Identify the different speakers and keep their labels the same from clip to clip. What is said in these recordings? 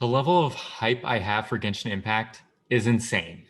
Speaker 1: The level of hype I have for Genshin Impact is insane.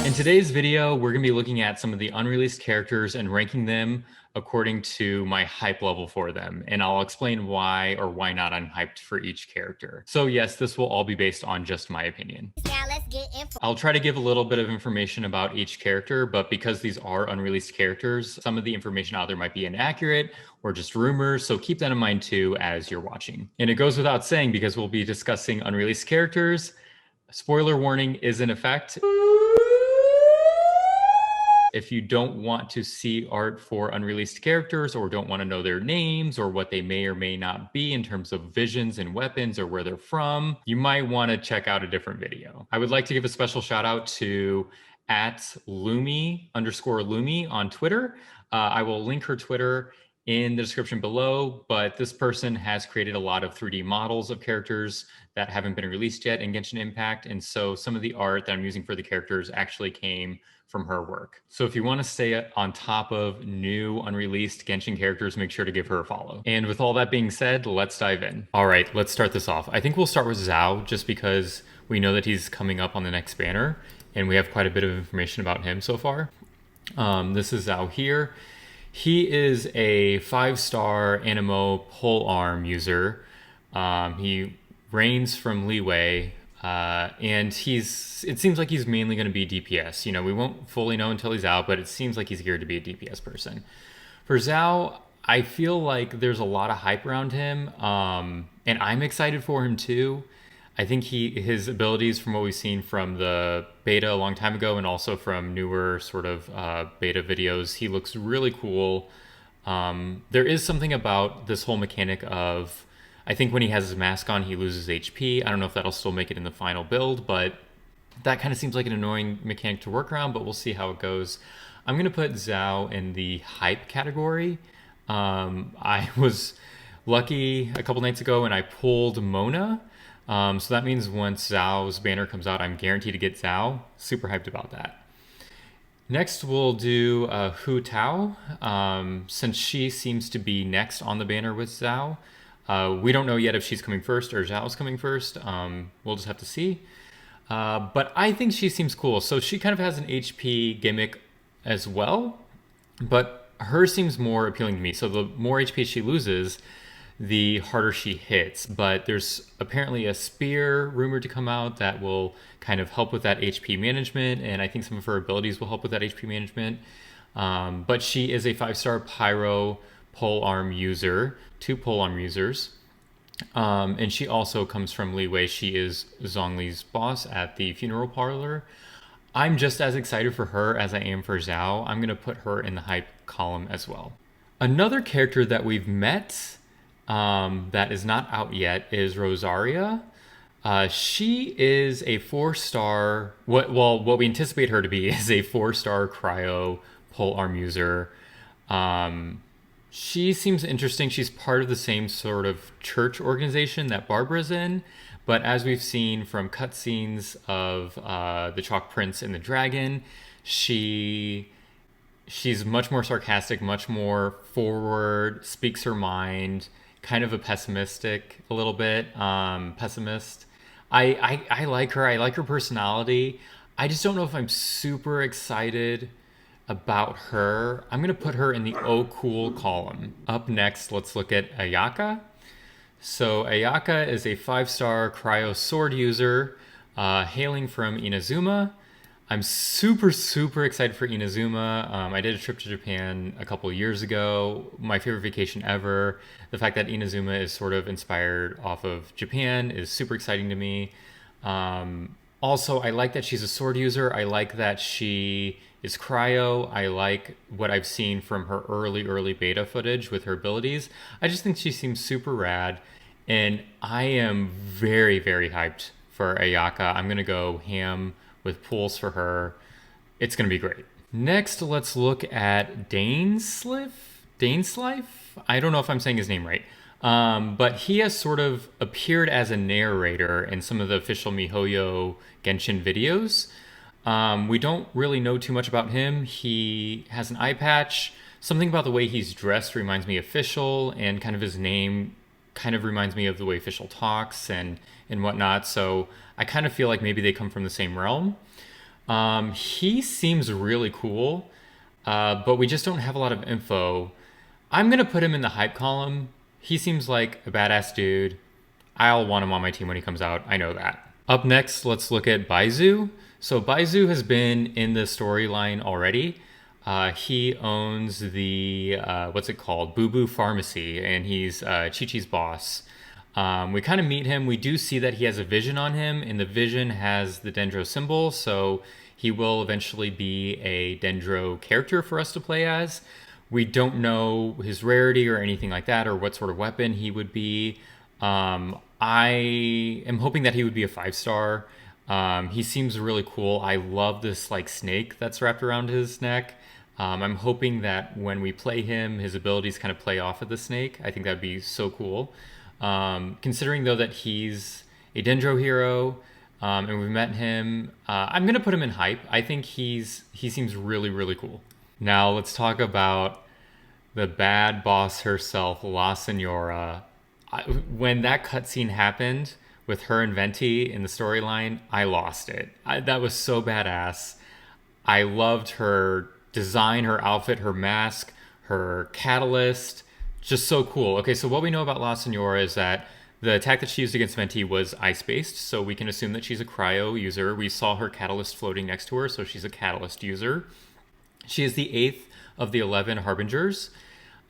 Speaker 1: In today's video, we're going to be looking at some of the unreleased characters and ranking them according to my hype level for them. And I'll explain why or why not I'm hyped for each character. So yes, this will all be based on just my opinion. Now let's get info. I'll try to give a little bit of information about each character, but because these are unreleased characters, some of the information out there might be inaccurate or just rumors, so keep that in mind too as you're watching. And it goes without saying, because we'll be discussing unreleased characters, spoiler warning is in effect. If you don't want to see art for unreleased characters or don't want to know their names or what they may or may not be in terms of visions and weapons or where they're from, you might want to check out a different video. I would like to give a special shout out to @Lumi_Lumi on Twitter. I will link her Twitter in the description below, but this person has created a lot of 3D models of characters that haven't been released yet in Genshin Impact, and so some of the art that I'm using for the characters actually came from her work. So if you want to stay on top of new unreleased Genshin characters, make sure to give her a follow. And with all that being said, let's dive in. All right, let's start this off. I think we'll start with Xiao just because we know that he's coming up on the next banner and we have quite a bit of information about him so far. This is Xiao here. He is a 5-star Anemo polearm user. He reigns from Leeway, and it seems like he's mainly going to be DPS. You know, we won't fully know until he's out, but it seems like he's geared to be a DPS person. For Xiao, I feel like there's a lot of hype around him, and I'm excited for him too. I think his abilities, from what we've seen from the beta a long time ago and also from newer sort of beta videos, he looks really cool. There is something about this whole mechanic of, I think when he has his mask on, he loses HP. I don't know if that'll still make it in the final build, but that kind of seems like an annoying mechanic to work around, but we'll see how it goes. I'm going to put Xiao in the hype category. I was lucky a couple nights ago and I pulled Mona. So that means once Xiao's banner comes out, I'm guaranteed to get Xiao. Super hyped about that. Next, we'll do Hu Tao, since she seems to be next on the banner with Xiao. We don't know yet if she's coming first or Xiao's coming first. We'll just have to see. But I think she seems cool. So she kind of has an HP gimmick as well, but hers seems more appealing to me. So the more HP she loses, the harder she hits. But there's apparently a spear rumored to come out that will kind of help with that HP management, and I think some of her abilities will help with that HP management. But she is a 5-star Pyro polearm user, 2 polearm users. And she also comes from Leeway. She is Zhongli's boss at the funeral parlor. I'm just as excited for her as I am for Xiao. I'm going to put her in the hype column as well. Another character that we've met that is not out yet is Rosaria. She is a 4-star, what we anticipate her to be is a 4-star cryo polearm user. She seems interesting. She's part of the same sort of church organization that Barbara's in, but as we've seen from cutscenes of the Chalk Prince and the Dragon, she's much more sarcastic, much more forward, speaks her mind, kind of a little bit pessimist. I like her. I like her personality. I just don't know if I'm super excited about her. I'm going to put her in the oh cool column. Up next, let's look at Ayaka. So Ayaka is a 5-star cryo sword user, hailing from Inazuma. I'm super excited for Inazuma. I did a trip to Japan a couple of years ago. My favorite vacation ever. The fact that Inazuma is sort of inspired off of Japan is super exciting to me. Also, I like that she's a sword user. I like that she is cryo. I like what I've seen from her early beta footage with her abilities. I just think she seems super rad, and I am very hyped for Ayaka. I'm going to go ham with pulls for her. It's going to be great. Next, let's look at Dainslife? I don't know if I'm saying his name right. But he has sort of appeared as a narrator in some of the official MiHoYo Genshin videos. We don't really know too much about him. He has an eye patch, Something about the way he's dressed reminds me of Fischl, and kind of his name kind of reminds me of the way Fischl talks and whatnot. So I kind of feel like maybe they come from the same realm. He seems really cool, but we just don't have a lot of info. I'm gonna put him in the hype column. He seems like a badass dude. I'll want him on my team when he comes out. I know that. Up next, let's look at Baizu. So Baizu has been in the storyline already. He owns the, what's it called? Boo Boo Pharmacy, and he's Chi-Chi's boss. We kind of meet him. We do see that he has a vision on him, and the vision has the Dendro symbol, so he will eventually be a Dendro character for us to play as. We don't know his rarity or anything like that, or what sort of weapon he would be. I am hoping that he would be a 5-star. He seems really cool. I love this like snake that's wrapped around his neck. I'm hoping that when we play him, his abilities kind of play off of the snake. I think that'd be so cool. Considering though that he's a Dendro hero, and we've met him, I'm gonna put him in hype. I think he seems really, really cool. Now let's talk about the bad boss herself, La Signora. When that cutscene happened with her and Venti in the storyline, I lost it. That was so badass. I loved her design, her outfit, her mask, her catalyst. Just so cool. Okay, so what we know about La Signora is that the attack that she used against Venti was ice-based, so we can assume that she's a cryo user. We saw her catalyst floating next to her, so she's a catalyst user. She is the 8th of the 11 Harbingers,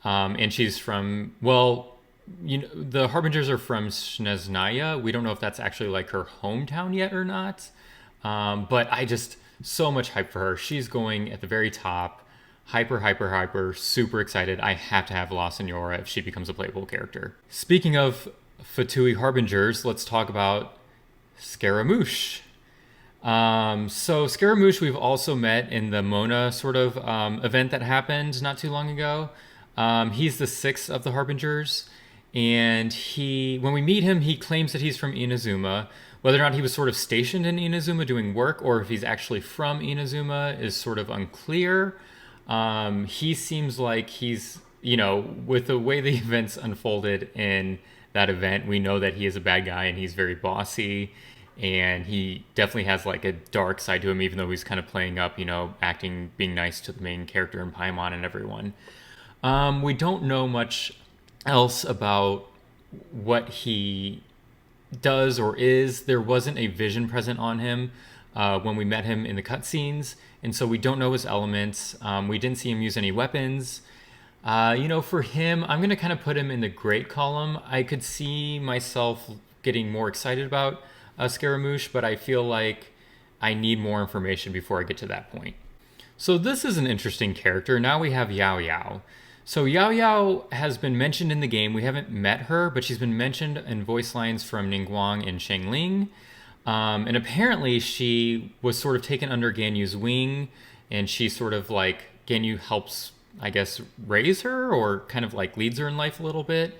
Speaker 1: and she's from, well, you know, the Harbingers are from Snezhnaya. We don't know if that's actually like her hometown yet or not, but I just, so much hype for her. She's going at the very top. Hyper, super excited. I have to have La Signora if she becomes a playable character. Speaking of Fatui Harbingers, let's talk about Scaramouche. So Scaramouche we've also met in the Mona sort of event that happened not too long ago. He's the 6th of the Harbingers, and when we meet him, he claims that he's from Inazuma. Whether or not he was sort of stationed in Inazuma doing work, or if he's actually from Inazuma is sort of unclear. He seems like he's, you know, with the way the events unfolded in that event, we know that he is a bad guy and he's very bossy, and he definitely has like a dark side to him, even though he's kind of playing up, you know, acting, being nice to the main character and Paimon and everyone. We don't know much else about what he does or is. There wasn't a vision present on him when we met him in the cutscenes, and so we don't know his elements. We didn't see him use any weapons. You know, for him, I'm going to kind of put him in the great column. I could see myself getting more excited about Scaramouche, but I feel like I need more information before I get to that point. So this is an interesting character. Now we have Yao Yao. So Yao Yao has been mentioned in the game. We haven't met her, but she's been mentioned in voice lines from Ningguang and Shangling. And apparently she was sort of taken under Ganyu's wing, and she sort of like, Ganyu helps, I guess, raise her or kind of like leads her in life a little bit.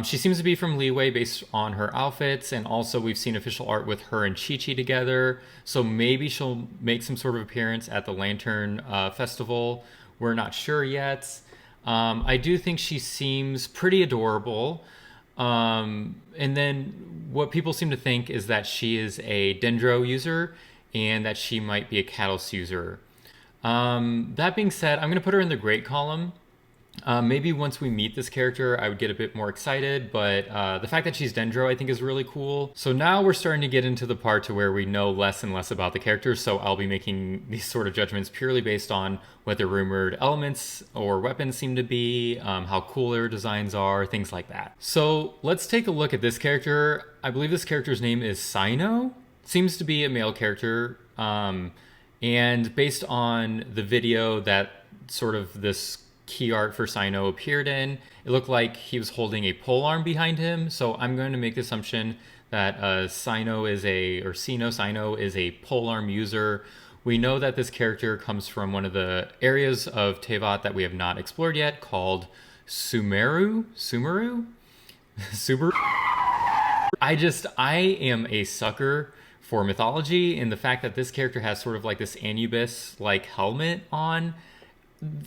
Speaker 1: She seems to be from Liyue based on her outfits, and also we've seen official art with her and Chi-Chi together. So maybe she'll make some sort of appearance at the Lantern Festival. We're not sure yet. I do think she seems pretty adorable. And then what people seem to think is that she is a Dendro user and that she might be a Catalyst user. That being said, I'm going to put her in the great column. Maybe once we meet this character, I would get a bit more excited, but the fact that she's Dendro I think is really cool. So now we're starting to get into the part to where we know less and less about the characters, so I'll be making these sort of judgments purely based on what their rumored elements or weapons seem to be, how cool their designs are, things like that. So let's take a look at this character. I believe this character's name is Cyno. Seems to be a male character, and based on the video that sort of this key art for Cyno appeared in, it looked like he was holding a polearm behind him. So I'm going to make the assumption that Cyno is Cyno is a polearm user. We know that this character comes from one of the areas of Teyvat that we have not explored yet, called Sumeru. I am a sucker for mythology, and the fact that this character has sort of like this Anubis like helmet on,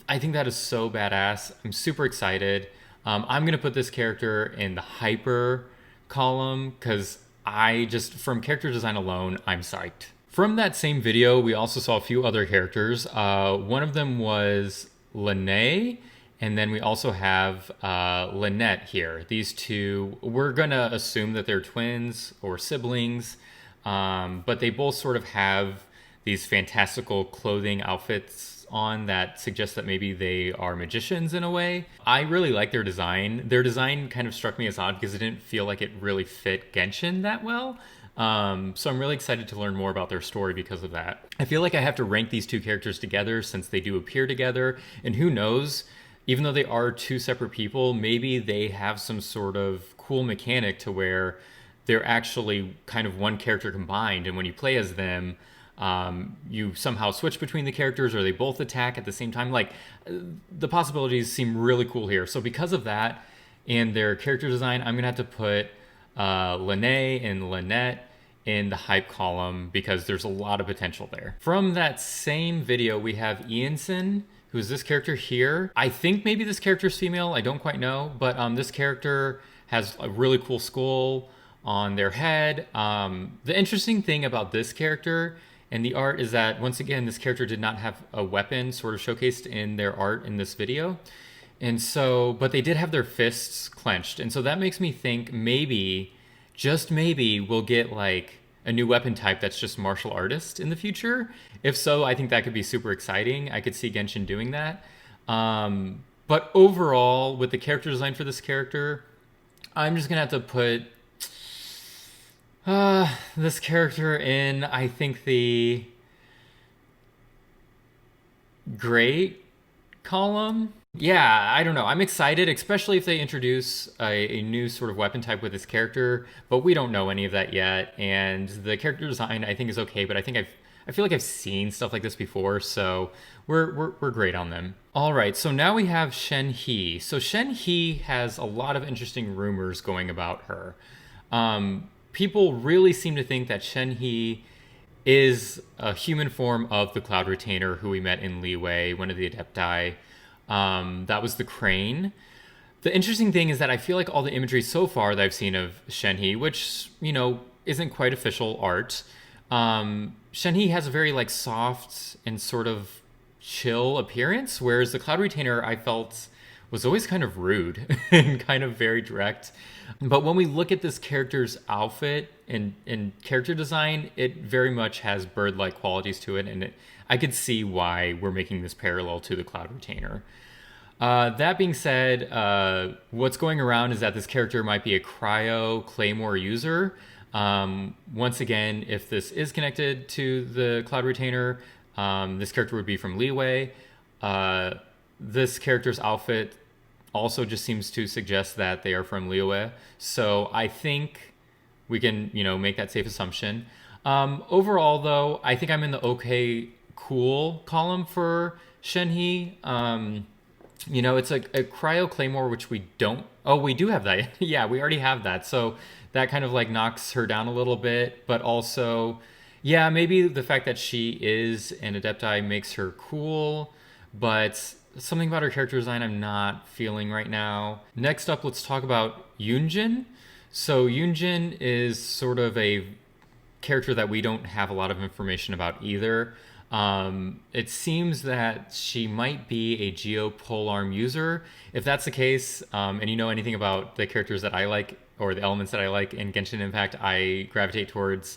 Speaker 1: I think that is so badass. I'm super excited. I'm gonna put this character in the hyper column because I just, from character design alone, I'm psyched. From that same video, we also saw a few other characters. One of them was Lene, and then we also have Lynette here. These two, we're gonna assume that they're twins or siblings, but they both sort of have these fantastical clothing outfits on that suggest that maybe they are magicians in a way. I really like their design. Their design kind of struck me as odd because it didn't feel like it really fit Genshin that well. So I'm really excited to learn more about their story because of that. I feel like I have to rank these two characters together since they do appear together, and who knows, even though they are two separate people, maybe they have some sort of cool mechanic to where they're actually kind of one character combined, and when you play as them, you somehow switch between the characters or they both attack at the same time. Like, the possibilities seem really cool here. So because of that and their character design, I'm gonna have to put Lene and Lynette in the hype column because there's a lot of potential there. From that same video, we have Iain, who is this character here. I think maybe this character is female. I don't quite know, but this character has a really cool skull on their head. The interesting thing about this character and the art is that, once again, this character did not have a weapon sort of showcased in their art in this video. And so, but they did have their fists clenched. And so that makes me think maybe, just maybe, we'll get like a new weapon type that's just martial artist in the future. If so, I think that could be super exciting. I could see Genshin doing that. But overall, with the character design for this character, I'm just gonna have to put this character in, I think, the great column. Yeah, I don't know. I'm excited, especially if they introduce a new sort of weapon type with this character, but we don't know any of that yet. And the character design, I think, is okay, but I feel like I've seen stuff like this before, so we're great on them. All right, so now we have Shen He. So Shen He has a lot of interesting rumors going about her. People really seem to think that Shen He is a human form of the Cloud Retainer who we met in Liyue, one of the Adepti. That was the crane. The interesting thing is that I feel like all the imagery so far that I've seen of Shen He, which, you know, isn't quite official art, Shen He has a very like soft and sort of chill appearance, whereas the Cloud Retainer I felt was always kind of rude and kind of very direct. But when we look at this character's outfit and character design, it very much has bird-like qualities to it, and I could see why we're making this parallel to the Cloud Retainer. That being said, what's going around is that this character might be a cryo claymore user. Once again, if this is connected to the Cloud Retainer, this character would be from Liyue. This character's outfit also just seems to suggest that they are from Liyue. So I think we can, you know, make that safe assumption. Overall, though, I think I'm in the okay, cool column for Shen He. You know, it's a cryo claymore, which we don't. Oh, we do have that. Yeah, we already have that. So that kind of like knocks her down a little bit. But also, yeah, maybe the fact that she is an Adepti makes her cool. But something about her character design I'm not feeling right now. Next up, let's talk about Yunjin. So Yunjin is sort of a character that we don't have a lot of information about either. It seems that she might be a Geo polearm user. If that's the case, and you know anything about the characters that I like or the elements that I like in Genshin Impact, I gravitate towards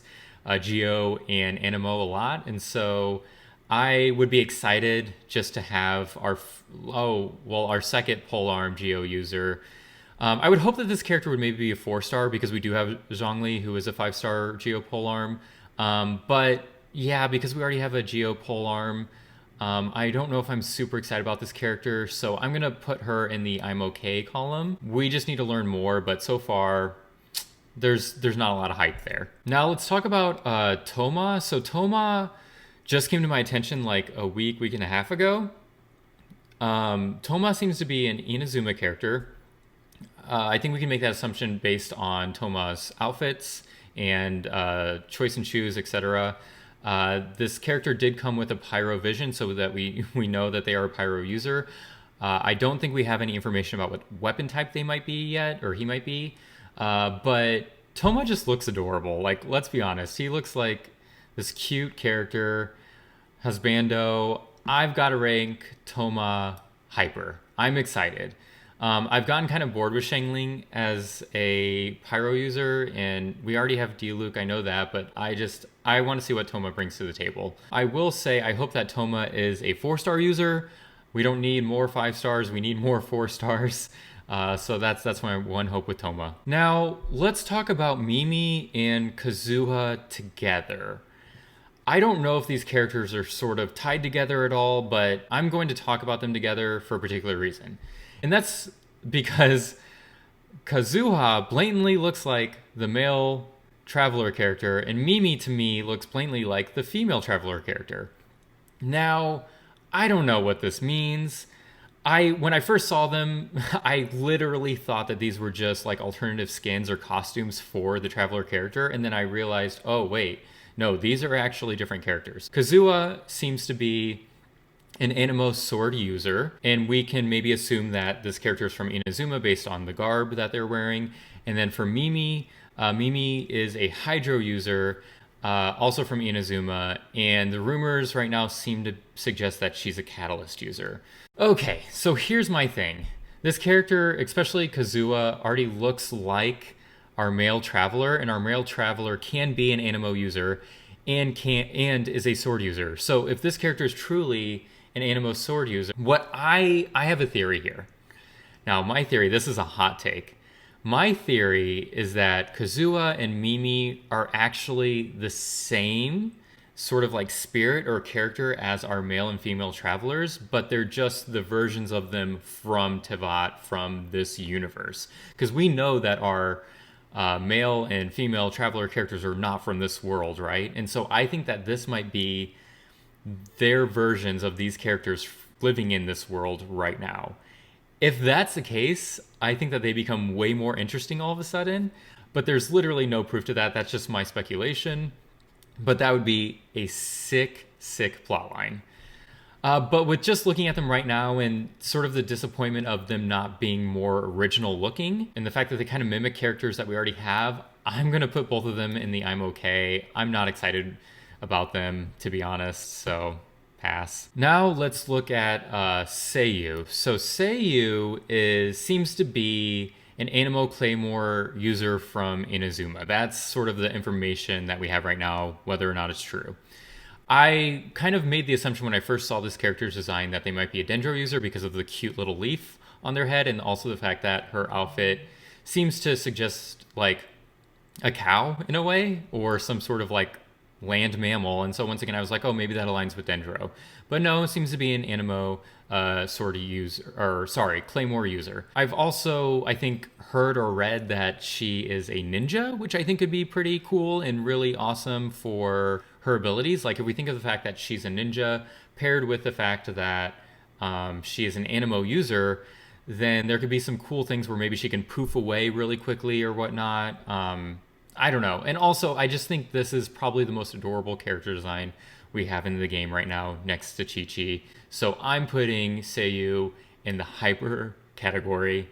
Speaker 1: Geo and Animo a lot. And so I would be excited just to have our second polearm Geo user. I would hope that this character would maybe be a 4-star because we do have Zhongli, who is a 5-star Geo polearm. But yeah, because we already have a Geo polearm, I don't know if I'm super excited about this character, so I'm gonna put her in the I'm okay column. We just need to learn more, but so far there's not a lot of hype there. Now let's talk about Toma. So Toma just came to my attention like a week and a half ago. Toma seems to be an Inazuma character. I think we can make that assumption based on Toma's outfits and choice in shoes, etc. This character did come with a pyro vision, so that we know that they are a pyro user. I don't think we have any information about what weapon type they might be yet, or he might be. But Toma just looks adorable. Like, let's be honest, he looks like this cute character, husbando. I've got to rank Toma hyper. I'm excited. I've gotten kind of bored with Shengling as a pyro user, and we already have Diluc, I know that, but I want to see what Toma brings to the table. I will say I hope that Toma is a 4-star user. We don't need more 5 stars, we need more 4 stars. So that's my one hope with Toma. Now, let's talk about Mimi and Kazuha together. I don't know if these characters are sort of tied together at all, but I'm going to talk about them together for a particular reason. And that's because Kazuha blatantly looks like the male traveler character, and Mimi to me looks blatantly like the female traveler character. Now, I don't know what this means. When I first saw them, I literally thought that these were just like alternative skins or costumes for the traveler character, and then I realized, oh wait, no, these are actually different characters. Kazuha seems to be an Anemo sword user, and we can maybe assume that this character is from Inazuma based on the garb that they're wearing. And then for Mimi, Mimi is a Hydro user, also from Inazuma, and the rumors right now seem to suggest that she's a Catalyst user. Okay, so here's my thing. This character, especially Kazuha, already looks like our male traveler, and our male traveler can be an Anemo user and is a sword user. So if this character is truly an Anemo sword user, I have a theory here. Now, my theory, this is a hot take. My theory is that Kazuha and Mimi are actually the same sort of like spirit or character as our male and female travelers, but they're just the versions of them from Teyvat, from this universe. Because we know that our male and female traveler characters are not from this world, right? And so I think that this might be their versions of these characters living in this world right now. If that's the case, I think that they become way more interesting all of a sudden, but there's literally no proof to that. That's just my speculation. But that would be a sick plotline. But with just looking at them right now and sort of the disappointment of them not being more original looking, and the fact that they kind of mimic characters that we already have, I'm going to put both of them in the I'm okay. I'm not excited about them, to be honest, so pass. Now let's look at Sayu. So Sayu seems to be an Anemo Claymore user from Inazuma. That's sort of the information that we have right now, whether or not it's true. I kind of made the assumption when I first saw this character's design that they might be a Dendro user because of the cute little leaf on their head, and also the fact that her outfit seems to suggest like a cow in a way, or some sort of like land mammal. And so once again, I was like, oh, maybe that aligns with Dendro. But no, it seems to be an Anemo sword user, or sorry, Claymore user. I've also, I think, heard or read that she is a ninja, which I think could be pretty cool and really awesome for her abilities. Like if we think of the fact that she's a ninja paired with the fact that she is an Anemo user, then there could be some cool things where maybe she can poof away really quickly or whatnot. I don't know. And also, I just think this is probably the most adorable character design we have in the game right now, next to Chi-Chi. So I'm putting Sayu in the hyper category.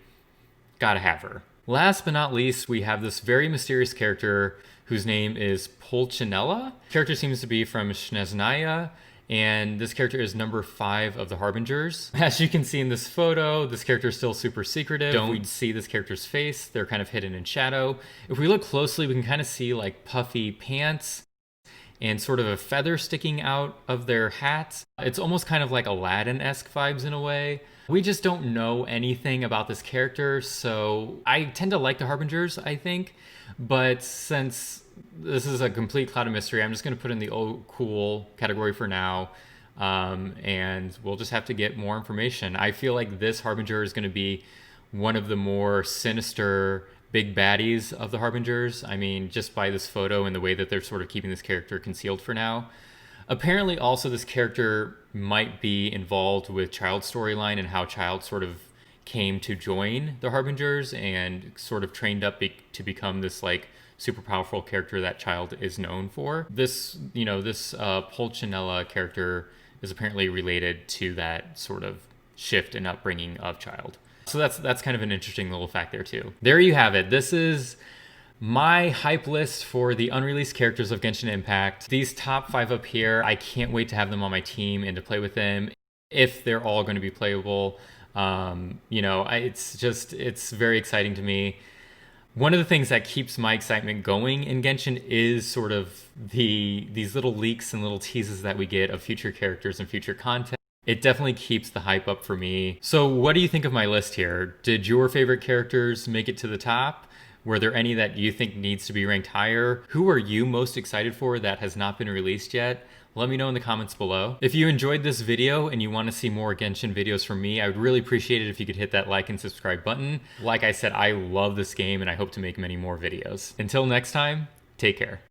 Speaker 1: Gotta have her. Last but not least, we have this very mysterious character whose name is Pulcinella. Character seems to be from Snezhnaya, and this character is number 5 of the Harbingers. As you can see in this photo, this character is still super secretive. Don't see this character's face. They're kind of hidden in shadow. If we look closely, we can kind of see like puffy pants and sort of a feather sticking out of their hats. It's almost kind of like Aladdin-esque vibes in a way. We just don't know anything about this character, so I tend to like the Harbingers, I think. But since this is a complete cloud of mystery, I'm just going to put in the oh cool category for now, and we'll just have to get more information. I feel like this Harbinger is going to be one of the more sinister big baddies of the Harbingers. I mean, just by this photo and the way that they're sort of keeping this character concealed for now. Apparently also this character might be involved with Child's storyline and how Child sort of came to join the Harbingers and sort of trained up to become this like super powerful character that Child is known for. This, this Pulcinella character is apparently related to that sort of shift in upbringing of Child. So that's kind of an interesting little fact there too. There you have it. This is my hype list for the unreleased characters of Genshin Impact. These top 5 up here, I can't wait to have them on my team and to play with them if they're all going to be playable. It's very exciting to me. One of the things that keeps my excitement going in Genshin is sort of these little leaks and little teases that we get of future characters and future content. It definitely keeps the hype up for me. So what do you think of my list here? Did your favorite characters make it to the top? Were there any that you think needs to be ranked higher? Who are you most excited for that has not been released yet? Let me know in the comments below. If you enjoyed this video and you want to see more Genshin videos from me, I would really appreciate it if you could hit that like and subscribe button. Like I said, I love this game and I hope to make many more videos. Until next time, take care.